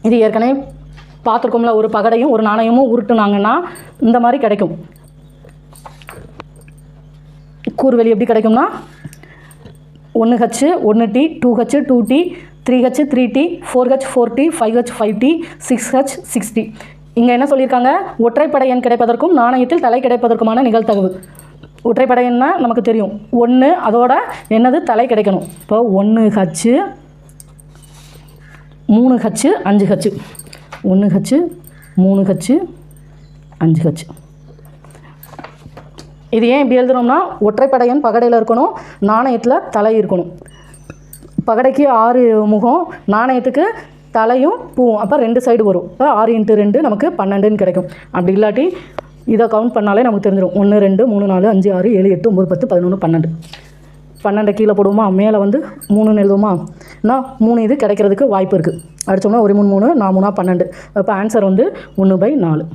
இது ஏற்கனவே பார்த்துருக்கோம்ல, ஒரு பகடையும் ஒரு நாணயமும் உருட்டுனாங்கன்னா இந்த மாதிரி கிடைக்கும். கூறுவெளி எப்படி கிடைக்கும்னா 1H 1T 2H 2T 3H 3T 4H 4T 5H 5T 6H 6T. இங்கே என்ன சொல்லியிருக்காங்க, ஒற்றைப்படை எண் கிடைப்பதற்கும் நாணயத்தில் தலை கிடைப்பதற்குமான நிகழ்தகவு. ஒற்றைப்படை எண்ணா நமக்கு தெரியும், 1 அதோட என்னது தலை கிடைக்கணும். இப்போ 1H 3H 5H 1H 3H 5H. இது ஏன் இப்படி எழுதுகிறோம்னா, ஒற்றைப்படை எண் பகடையில் இருக்கணும், நாணயத்தில் தலை இருக்கணும். பகடைக்கு 6 முகம், நாணயத்துக்கு தலையும் பூவும், அப்போ 2 சைடு வரும். இப்போ 6 × 2 நமக்கு 12ன்னு கிடைக்கும். அப்படி இல்லாட்டி இதை கவுண்ட் பண்ணாலே நமக்கு தெரிஞ்சிடும். 1 2 3 4 5 6 7 8 9 10 11 12. 12 கீழே போடுவோமா, மேலே வந்து 3ன்னு எழுதுவோமா, நான் 3 இது கிடைக்கிறதுக்கு வாய்ப்பு இருக்குது. அடித்தோம்னா 1 3 3 4 3 12. அப்போ ஆன்சர் வந்து 1/4.